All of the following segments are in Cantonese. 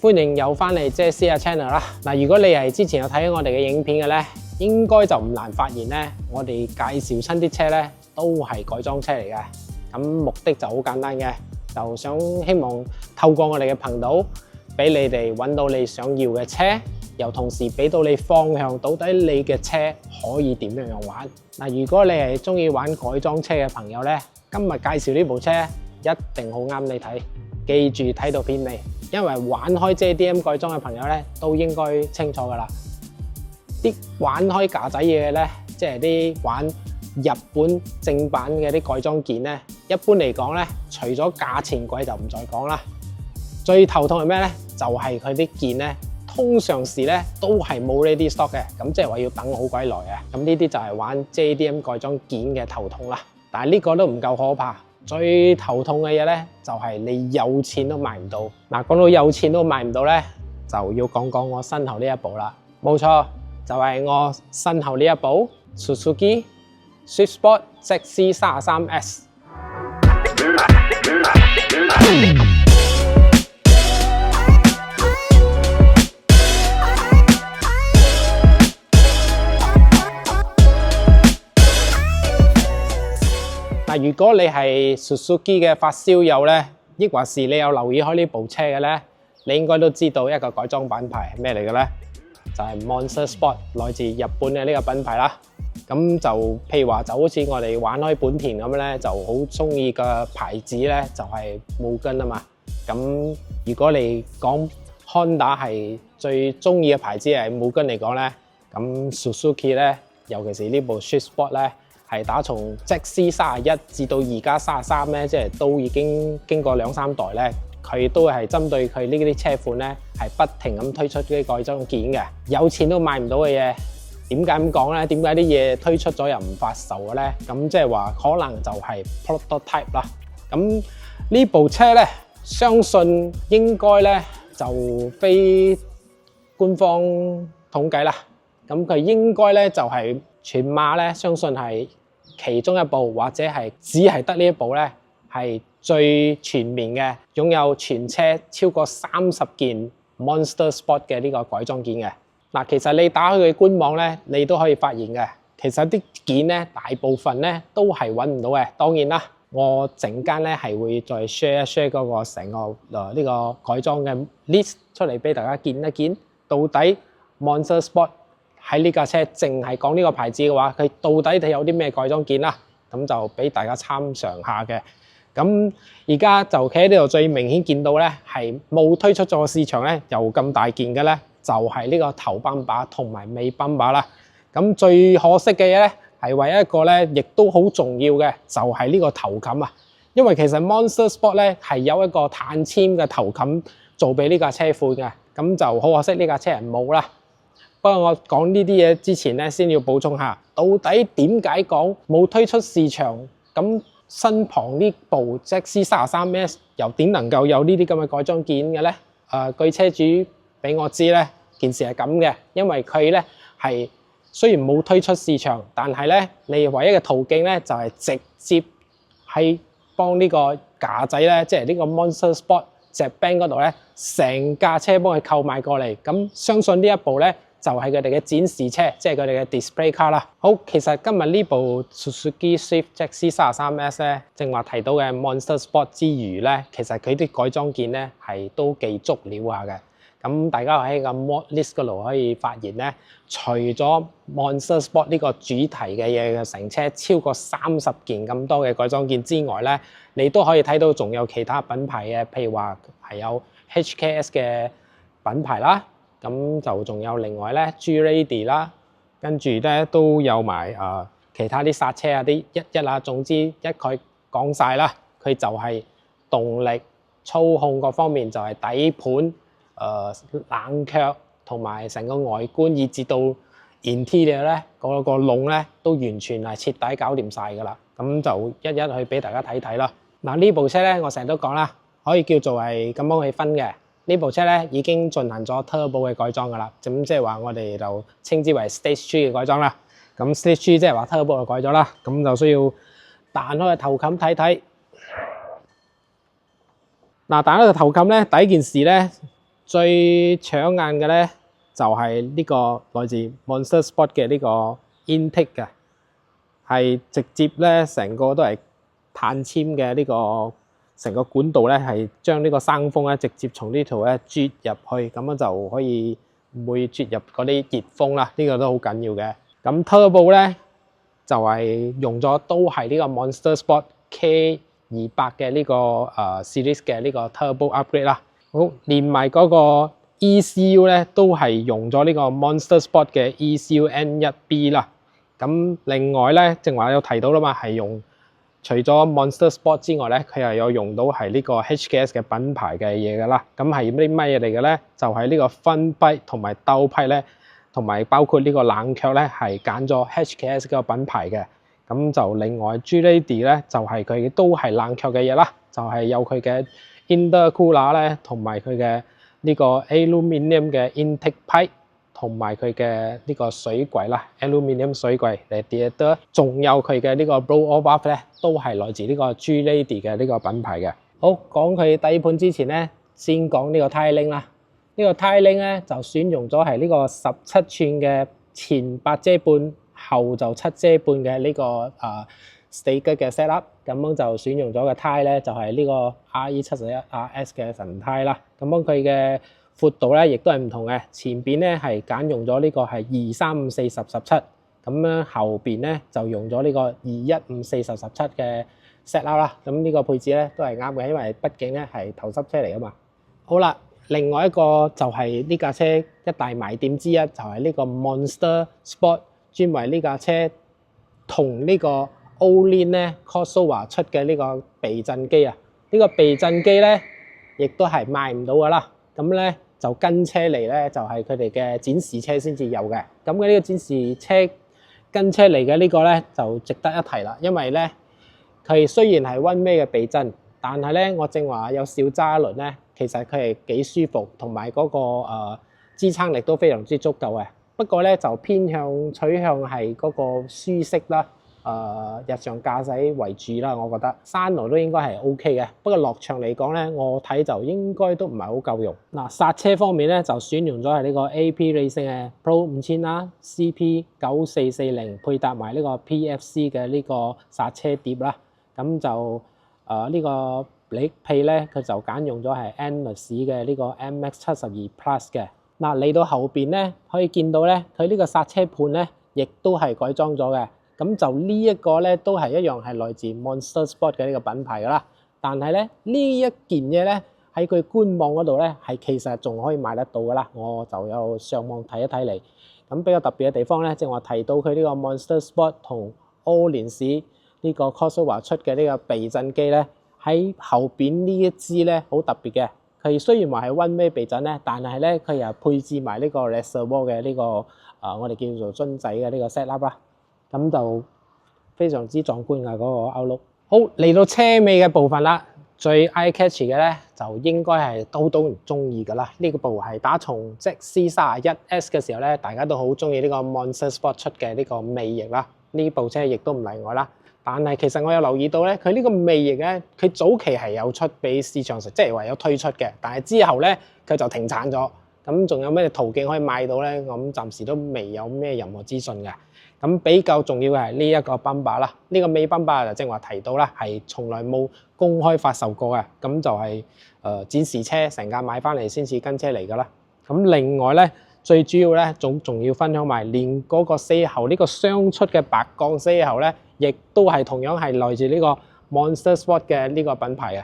歡迎又返嚟即係試下 channel 啦。嗱，如果你係之前有睇我哋嘅影片嘅咧，應該就唔難發現咧，我哋介紹親啲車咧都係改裝車嚟嘅。咁目的就好簡單嘅，就想希望透過我哋嘅頻道，俾你哋揾到你想要嘅車，又同時俾到你方向，到底你嘅車可以點樣玩。嗱，如果你係中意玩改裝車嘅朋友咧，今日介紹呢部車一定好啱你睇，記住睇到片尾。因為玩開 JDM 改裝嘅朋友咧，都應該清楚噶啦。啲玩開架仔嘢嘅咧，即係啲玩日本正版嘅啲改裝件咧，一般嚟講咧，除咗價錢貴就唔再講啦。最頭痛係咩咧？就係佢啲件咧，通常時咧都係冇 ready stock 嘅，咁即係話要等好鬼耐嘅。咁呢啲就係玩 JDM 改裝件嘅頭痛啦。但係呢個都唔夠可怕。最頭痛嘅嘢咧，就係你有錢都買唔到。嗱，講到有錢都買唔到咧，就要講講我身後呢一部啦。冇錯，就係我身後呢一部 Suzuki Swift Sport ZC33S。嗱，如果你係 Suzuki 嘅發燒友咧，抑或是你有留意開呢部車嘅咧，你應該都知道一個改裝品牌係咩嚟嘅咧？就係 Monster Sport， 來自日本嘅呢個品牌啦。咁就譬如話，就好似我哋玩開本田咁咧，就好中意嘅牌子咧，就係Mugen啊嘛。咁如果你講 Honda 係最中意嘅牌子係Mugen嚟講咧，咁 Suzuki 咧，尤其是呢部 Swift Sport 咧，係打從 ZC31至到而家33咧，即係都已經經過2-3代咧，佢都係針對佢呢啲車款咧，係不停咁推出啲改裝件嘅。有錢都買唔到嘅嘢，點解咁講咧？點解啲嘢推出咗又唔發售嘅咧？咁即係話可能就係 prototype 啦。咁呢部車咧，相信應該咧就非官方統計啦。咁佢應該咧就係全馬咧，相信係其中一部，或者係只係得呢一部咧，係最全面嘅，擁有全車超過30件 Monster Sport 嘅呢個改裝件嘅。嗱，其實你打開佢官網咧，你都可以發現嘅，其實啲件咧大部分咧都係揾唔到嘅。當然啦，我陣間咧係會再 share 一 share 嗰個成個呢個改裝嘅 list 出嚟俾大家見一見，到底 Monster Sport喺呢架車淨係講呢個牌子嘅話，佢到底有啲咩改裝件啦？咁就俾大家參詳下嘅。咁而家就企喺呢度最明顯見到咧，係冇推出咗市場咧，又咁大件嘅咧，就係呢個頭泵把同埋尾泵把啦。咁最可惜嘅嘢咧，係唯一一個咧，亦都好重要嘅，就係呢個頭冚啊。因為其實 Monster Sport 咧係有一個碳纖嘅頭冚做俾呢架車款嘅，咁就好可惜呢架車人冇啦。不過我講呢啲嘢之前咧，先要補充下，到底點解講冇推出市場？咁身旁呢部 ZC33S 又點能夠有呢啲咁嘅改裝件嘅咧？據車主俾我知咧，件事係咁嘅，因為佢咧係雖然冇推出市場，但係咧你唯一嘅途徑咧就係直接係幫呢個架仔咧，即係呢個 Monster Sport 隻 band 嗰度咧，成架車幫佢購買過嚟。咁相信呢一部咧，就係佢哋嘅展示車，即係佢哋嘅 display car 啦。好，其實今日呢部 Suzuki Swift ZC33S 咧，正話提到嘅 Monster Sport 之餘咧，其實佢啲改裝件咧係都幾足料下嘅。咁大家喺個 mod list 嗰度可以發現咧，除咗 Monster Sport 呢個主題嘅嘢嘅成車超過30件咁多嘅改裝件之外咧，你都可以睇到仲有其他品牌嘅，譬如話係有 HKS 嘅品牌啦。咁就仲有另外咧 G-Rady 啦，跟住咧都有埋其他啲剎車啊啲一啊，總之一概講晒啦。佢就係動力、操控各方面就係底盤、冷卻同埋成個外觀，以至到 interior 咧嗰個籠咧都完全係徹底搞掂晒㗎啦。咁就一一去俾大家睇睇啦。嗱，呢部車咧，我成日都講啦，可以叫做係咁樣去分嘅。呢部車咧已經進行咗 turbo 嘅改裝㗎啦，咁即係話我哋就稱之為 stage 3嘅改裝啦。咁 stage 3即係話 turbo 就改咗啦，咁就需要彈開個頭冚睇睇。嗱，彈開個頭冚咧，第一件事咧，最搶眼嘅咧就係呢個來自 Monster Sport 嘅呢個 intake 嘅，係直接咧成個都係碳纖嘅呢個成個管道咧，係將呢個生風咧直接從呢度咧啜入去，咁樣就可以唔會啜入嗰啲熱風啦。呢個都好緊要嘅。咁 Turbo 咧就係用咗都係呢個 Monster Sport K200嘅呢個series 嘅呢個 Turbo upgrade 啦。好，連埋嗰個 ECU 咧都係用咗呢個 Monster Sport 嘅 ECU N1B 啦。咁另外咧，正話有提到啦嘛，係用除咗 Monster Sport 之外咧，佢又有用到係呢個 HKS 嘅品牌嘅嘢噶啦。咁係啲乜嘢嚟嘅咧？就係呢個分批同埋兜批咧，同埋包括呢個冷卻咧，係揀咗 HKS 嘅品牌嘅。咁就另外 G-Lady 咧，就係佢都係冷卻嘅嘢啦，就係有佢嘅 intercooler 咧，同埋佢嘅呢個 aluminium 嘅 intake pipe，同埋佢嘅呢個水櫃啦 ，aluminium 水櫃 radiator， 仲有佢嘅呢個 blow-off valve 咧，都係來自呢個 G-Lady 嘅呢個品牌嘅。好，講佢底盤之前咧，先講呢個 tiling 啦。呢個 tiling 咧就選用咗係呢個17寸嘅前8遮半，後就7遮半嘅呢個Stagger 嘅 setup， 咁樣就選用咗嘅胎咧就係呢個 RE71RS 嘅神胎啦。咁樣佢嘅闊度咧亦都係唔同嘅，前邊咧係揀用咗呢個係2354017，咁樣後邊咧就用咗呢個2154017嘅 setup 啦。咁呢個配置咧都係啱嘅，因為畢竟咧係頭濕車嚟噶嘛。好啦，另外一個就係呢架車一大賣點之一，就係呢個 Monster Sport 專為呢架車同呢個 Olin 咧 crossover 出嘅呢個避震機啊。呢個避震機咧亦都係賣唔到噶啦。咁咧就跟車嚟咧，就係佢哋嘅展示車先至有嘅。咁嘅呢個展示車跟車嚟嘅呢個咧就值得一提啦，因為咧佢雖然係 one way 嘅避震，但係咧我正話有小揸一輪咧，其實佢係幾舒服，同埋嗰個支撐力都非常之足夠嘅。不過咧就偏向取向係嗰個舒適啦。日常駕駛為主啦，我覺得山路都應該係 OK 嘅。不過落場嚟講咧，我睇就應該都唔係好夠用。嗱，剎車方面咧就選用咗係呢個 AP Racing 嘅 Pro 5000啦，CP9440配搭埋呢個 PFC 嘅呢個剎車碟啦。咁就呢個鋰配咧，佢就揀用咗係 Endless 嘅呢個 MX72 Plus 嘅。嗱，嚟到後邊咧，可以見到咧，佢呢個剎車盤咧，亦都係改裝咗嘅。咁就呢一個咧，都係一樣係來自 Monster Sport 嘅呢個品牌噶啦。但係咧，呢一件嘢咧喺佢官網嗰度咧，係其實仲可以買得到噶啦。我就有上網睇一睇嚟。咁比較特別嘅地方咧，正話提到佢呢個 Monster Sport 同 Olin 呢個 crossover 出嘅呢個避震機咧，喺後邊呢一支咧好特別嘅。佢雖然話係 one way 避震咧，但係咧佢又配置埋呢個 reservoir 嘅呢個我哋叫做樽仔嘅呢個 set up 啦。咁就非常之壯觀嘅嗰個 outlook。好，嚟到車尾嘅部分啦，最 eye catch 嘅咧就應該係都唔中意噶啦。呢個部係打從即 C31S 嘅時候咧，大家都好中意呢個 Monster Sport 出嘅呢個尾翼啦。呢部車亦都唔例外啦。但係其實我有留意到咧，佢呢個尾翼咧，佢早期係有出俾市場上，即係話有推出嘅。但係之後咧，佢就停產咗。咁仲有咩途徑可以買到咧？咁暫時都未有咩任何資訊嘅。咁比較重要嘅係呢一個 bumper 啦，呢個尾 bumper 就正話提到啦，係從來冇公開發售過嘅，咁就係展示車成架買翻嚟先至跟車嚟噶啦。咁另外咧，最主要咧仲要分享埋，連嗰個4喉呢個雙出嘅白鋼4喉咧，亦都係同樣係來自呢個 Monster Sport 嘅呢個品牌嘅。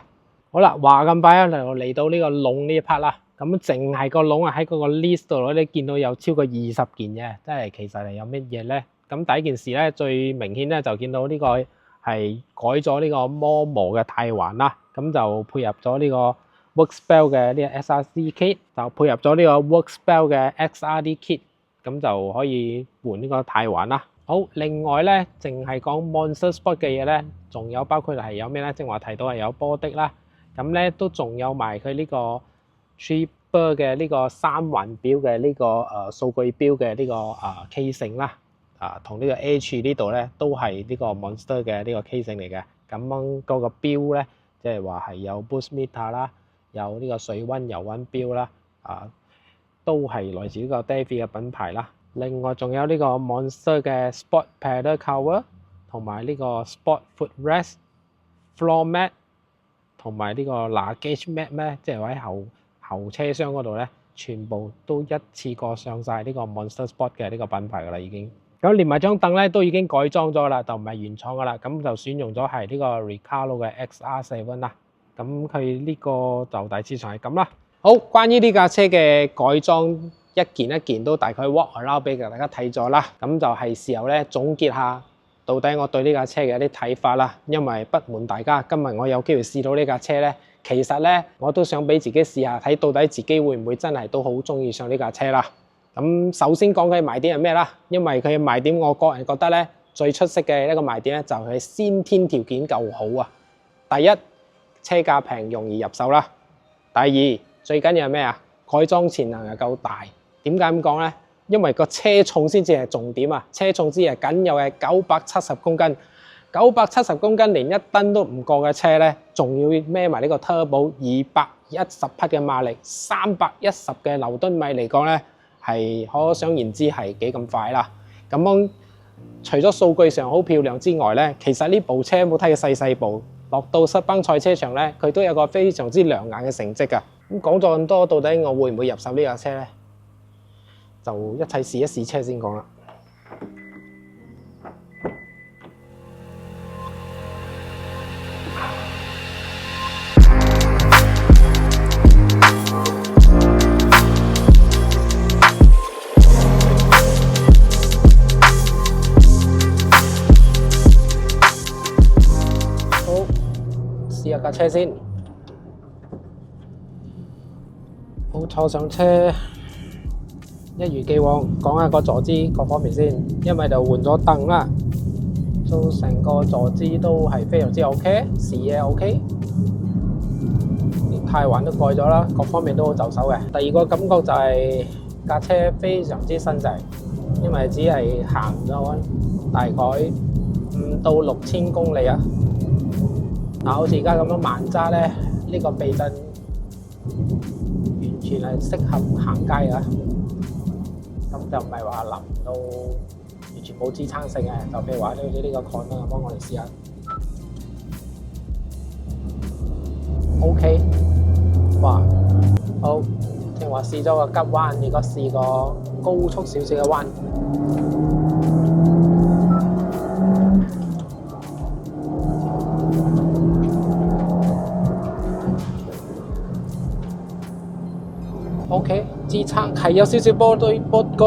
好啦，話咁快啊，嚟到呢個籠呢一 part 啦。咁淨係個籠啊，喺嗰個 list 度咧，你見到有超過20件嘅，即係其實係有乜嘢咧？咁第一件事咧，最明顯咧就見到呢個係改咗呢個摩摩嘅軚環啦，咁就配合咗呢個 Workspell 嘅呢個 SRC kit， 就配合咗呢個 Workspell 嘅 XRD kit， 咁就可以換呢個軚環啦。好，另外咧，淨係講 Monster Sport 嘅嘢咧，仲有包括係有咩咧？正話提到係有波的啦，咁咧都仲有埋佢呢個 Tripper 嘅呢個3環表嘅呢個數據表嘅呢個casing啦。同呢個 H 呢度咧都係呢個 Monster 嘅呢個 casing 嚟嘅。咁嗰個錶咧，即係話係有 boost meter 啦，有呢個水溫油溫錶啦，都係來自呢個 Davey 嘅品牌啦。另外仲有呢個 Monster 嘅 Sport Pedal Cover 同埋呢個 Sport Footrest、Floor Mat 同埋呢個 Luggage Mat 咧，即係喺後車廂嗰度咧，全部都一次過上晒呢個 Monster Sport 嘅呢個品牌噶啦已經。咁連埋張凳咧都已經改裝咗啦，就唔係原廠噶啦，咁就選用咗係呢個 Recaro 嘅 XR7 啦。咁佢呢個就大致上係咁啦。好，關於呢架車嘅改裝一件一件都大概 walk around 俾大家睇咗啦。咁就係時候咧總結下到底我對呢架車嘅一啲睇法啦。因為不瞞大家，今日我有機會試到呢架車咧，其實咧我都想俾自己試下睇到底自己會唔會真係都好中意上呢架車啦。咁首先講佢賣點係咩啦？因為佢嘅賣點，我個人覺得咧最出色嘅一個賣點咧就係先天條件夠好啊。第一，車價平，容易入手啦。第二，最緊要係咩啊？改裝潛能又夠大。點解咁講咧？因為個車重先至係重點啊！車重只係僅有嘅970公斤，970公斤連1噸都唔過嘅車咧，仲要孭埋呢個 Turbo 210匹嘅馬力，310嘅牛頓米嚟講咧，係可想而知係幾咁快啦。咁樣除咗數據上好漂亮之外咧，其實呢部車冇睇佢細部，落到塞邦賽車場咧，佢都有個非常之亮眼嘅成績㗎。咁講咗咁多，到底我會唔會入手呢架車咧？就一齊試一試車先講啦。好，試下架車先。好，坐上車。一如既往講下個坐姿各方面先，因為就換咗凳啦，都成個坐姿都係非常之 OK， 視野 OK， 連軚環都改咗啦，各方面都好就手嘅。第二個感覺就係架車非常之新淨，因為只係行咗大概5到6千公里啊。好似而家咁樣慢揸咧，呢個避震完全係適合行街啊！咁就唔係話腍到完全冇支撐性嘅，就譬如話好似呢個 corner 咁，幫我哋試下。OK， 哇，好，正話試咗個急彎，而家試個高速少少嘅彎。OK， 支撐係有少少個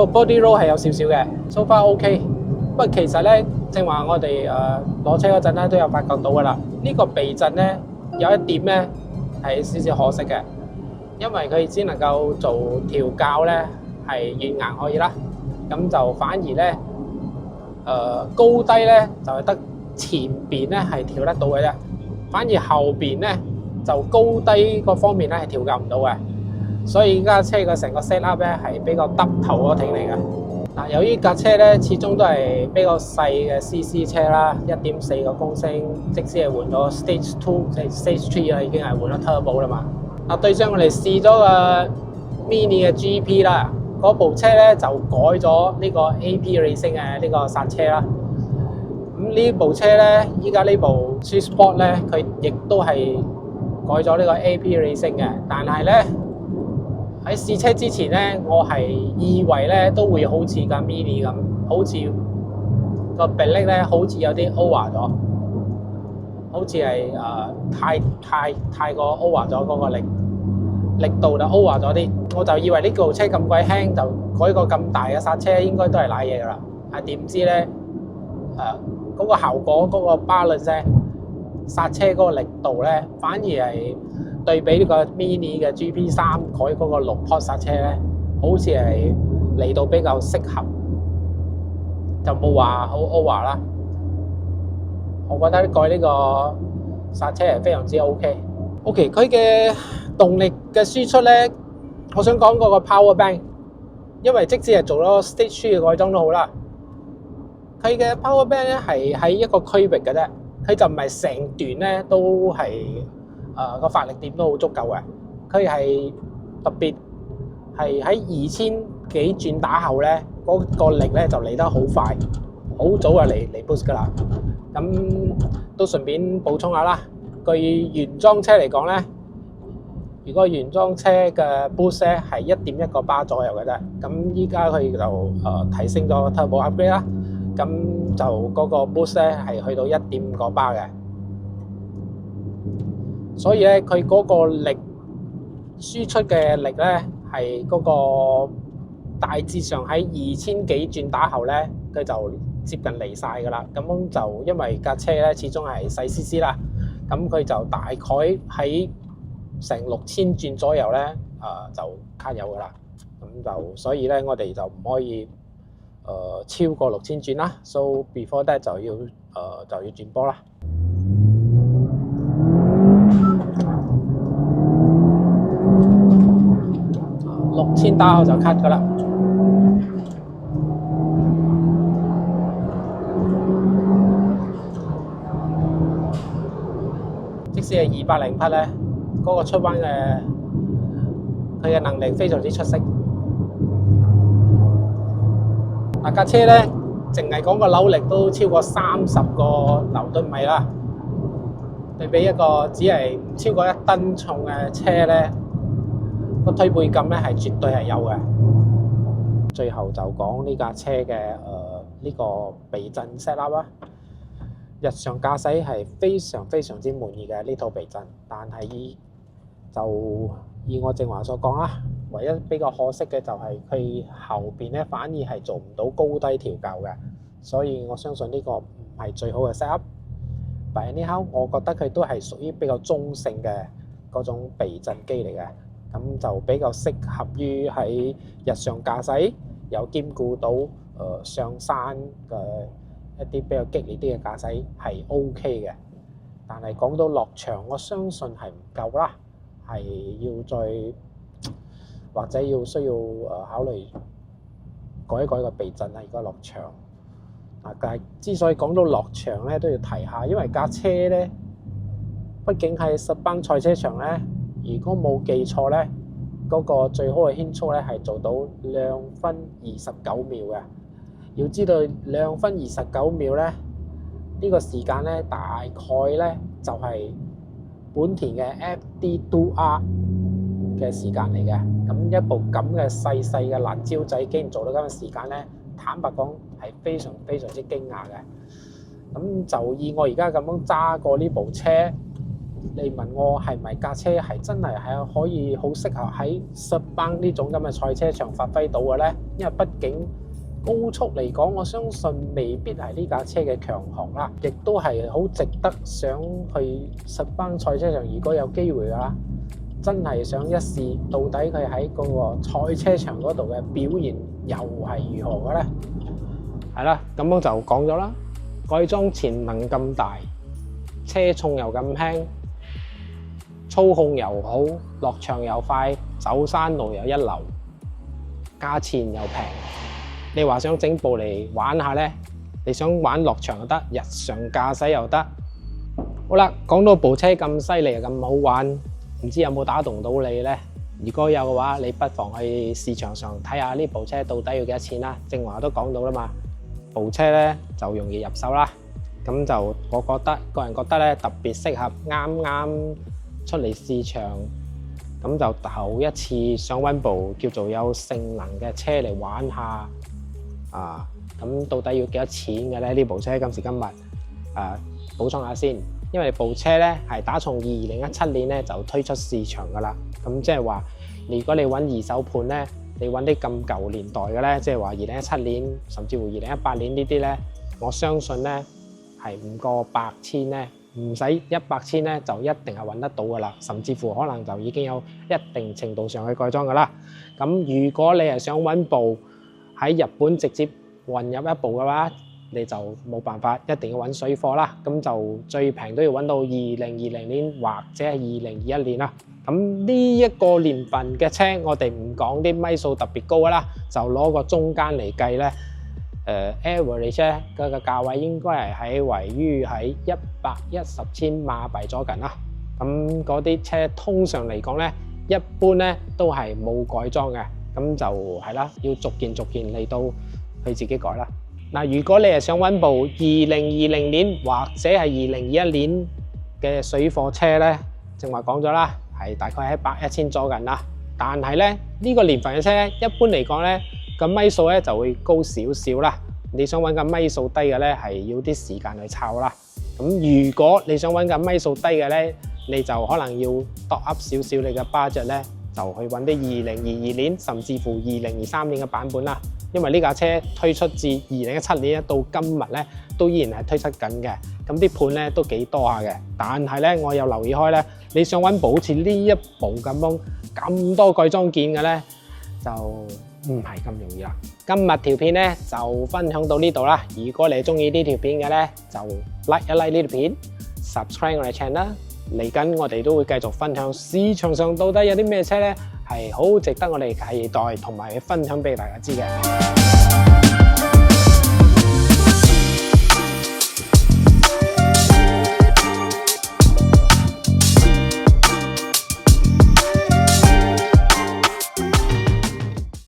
body roll 係有少少嘅 ，so far OK。不過其實咧，正話我哋攞車嗰陣咧都有發覺到噶啦。呢個避震咧有一點咧係少少可惜嘅，因為佢只能夠做調校咧係軟硬可以啦，咁就反而咧高低咧就係得前邊咧係調得到嘅啫，反而後邊咧就高低嗰方面咧係調校唔到嘅。所以架車嘅成個 set up 咧係比較耷頭嗰挺嚟嘅。嗱，由於架車咧始終都係比較細嘅 CC 車啦，1.4個公升，即使係換咗 Stage 2、Stage 3啦，已經係換咗 Turbo 啦嘛。對上我哋試咗個 Mini 嘅 GP 啦，嗰部車咧就改咗呢個 AP Racing 嘅呢個剎車啦。咁呢部車咧，依家呢部 Swiss Sport 咧，佢亦都係改咗呢個 AP Racing 嘅，但係咧，喺試車之前咧，我係以為咧都會好似架 Mini 咁，好似個迫力咧好似有啲 over 咗，好似係太過 over 咗嗰個力度就 over 咗啲，我就以為呢部車咁鬼輕，就改個咁大嘅剎車應該都係瀨嘢噶啦，係點知咧嗰個效果嗰個 balance 咧，剎車嗰個力度咧，反而係對比呢個 Mini 嘅 GP3 改嗰個6pod 剎車咧，好似係嚟到比較適合，就冇話好 over 啦。我覺得改呢個剎車係非常之 OK。佢嘅動力嘅輸出咧，我想講嗰個 power bank， 因為即使係做咗 Stage 3嘅改裝都好啦，佢嘅 power bank 咧係喺一個區域嘅啫，佢就唔係成段咧都係個發力點都好足夠嘅，佢係特別係喺2000幾轉打後咧，嗰個力咧就嚟得好快，好早就嚟 boost 噶啦。咁都順便補充下啦，據原裝車嚟講咧，如果原裝車嘅 boost 咧係1.1個巴左右嘅啫。咁依家佢就提升咗 turbo upgrade 啦，咁就嗰個 boost 咧係去到1.5個巴嘅。所以咧，佢嗰個力輸出嘅力咧係嗰個大致上喺2000幾轉打後咧，佢就接近離晒噶啦。咁就因為架車咧始終係細 CC 啦，咁佢就大概喺成6000轉左右咧，就卡油噶啦。咁就所以咧，我哋就唔可以超過6000轉啦。So before that 就要轉波啦。6000打後就 cut 噶啦。即使係200匹咧，嗰個出彎嘅佢嘅能力非常之出色。嗱，架車咧，淨係講個扭力都超過30個牛頓米啦。對比一個只係唔超過1噸重嘅車咧，個推背感咧係絕對係有嘅。最後就講呢架車嘅呢個避震 set up 啦。日常駕駛係非常之滿意嘅呢套避震，但係以我正話所講啦，唯一比較可惜嘅就係佢後邊咧反而係做唔到高低調校嘅，所以我相信呢個唔係最好嘅 set up。但係呢刻我覺得佢都係屬於比較中性嘅嗰種避震機嚟嘅，咁就比較適合於喺日常駕駛，有兼顧到上山嘅一啲比較激烈啲嘅駕駛係 OK 嘅。但係講到落場，我相信係唔夠啦，係要再或者需要考慮改一改個避震啦。如果落場但係之所以講到落場咧，都要提下，因為架車咧，畢竟係實班賽車場咧，如果冇記錯咧，嗰個最好嘅圈速咧係做到2分29秒嘅。要知道2分29秒咧，呢個時間咧大概咧就係本田嘅 FD2R 嘅時間嚟嘅。咁一部咁嘅細嘅辣椒仔，竟然做到咁嘅時間咧，坦白講係非常之驚訝嘅。咁就以我而家咁樣揸過呢部車，你問我係咪架車係真係可以好適合喺實班呢種咁嘅賽車場發揮到嘅咧？因為畢竟高速嚟講，我相信未必係呢架車嘅強項啦，亦都係好值得想去實班賽車場。如果有機會嘅話，真係想一試，到底佢喺嗰個賽車場嗰度嘅表現又係如何嘅咧？係啦，咁樣就講咗啦。改裝潛能咁大，車重又咁輕，操控又好，落場又快，走山路又一流，價錢又平。你話想整部嚟玩下咧，你想玩落場又得，日常駕駛又得。好啦，講到部車咁犀利又咁好玩，唔知有冇打動到你咧？如果有嘅話，你不妨去市場上睇下呢部車到底要幾多錢啦。正話都講到啦嘛，部車咧就容易入手啦。咁就我個人覺得咧，特別適合啱出嚟市場，咁就頭一次想揾部叫做有性能嘅車嚟玩下。咁到底要幾多錢嘅咧？呢部車今時今日補充下先，因為部車咧係打從2017年咧就推出市場噶啦。咁即係話，如果你揾二手盤咧，你揾啲咁舊年代嘅咧，即係話2017年甚至乎2018年呢啲咧，我相信咧係唔過8千咧，唔使100千咧就一定係揾得到噶啦，甚至乎可能就已經有一定程度上去改裝噶啦。咁如果你係想揾部喺日本直接運入一部嘅話，你就冇辦法，一定要揾水貨啦。咁就最平都要揾到2020年或者係2021年啦。咁呢一個年份嘅車，我哋唔講啲米數特別高嘅啦，就攞個中間嚟計咧。average 咧個價位應該係位於喺110千馬幣左近啦。咁嗰啲車通常嚟講咧，一般咧都係冇改裝嘅。咁就係啦，要逐件嚟到去自己改啦。嗱，如果你係想揾部2020年或者係2021年嘅水貨車咧，正話講咗啦，係大概喺100-1000左右啦。但係咧呢個年份嘅車咧，一般嚟講咧個米數咧就會高少少啦。你想揾個米數低嘅咧，係要啲時間去抄啦。咁如果你想揾個米數低嘅咧，你就可能要多 up 少少你嘅 budget咧，就去揾啲2022年甚至乎2023年嘅版本啦。因為呢架車推出至2017年到今日咧，都依然係推出緊嘅。咁啲盤咧都幾多下嘅。但係咧，我有留意開咧，你想揾部好似呢一部咁多改裝件嘅咧，就唔係咁容易啦。今日條片咧就分享到呢度啦。如果你中意呢條片嘅咧，就 like 一 like 呢條片 ，subscribe 我哋 channel 啦。嚟緊我哋都會繼續分享市場上到底有啲咩車咧係好值得我哋期待同埋分享俾大家知嘅。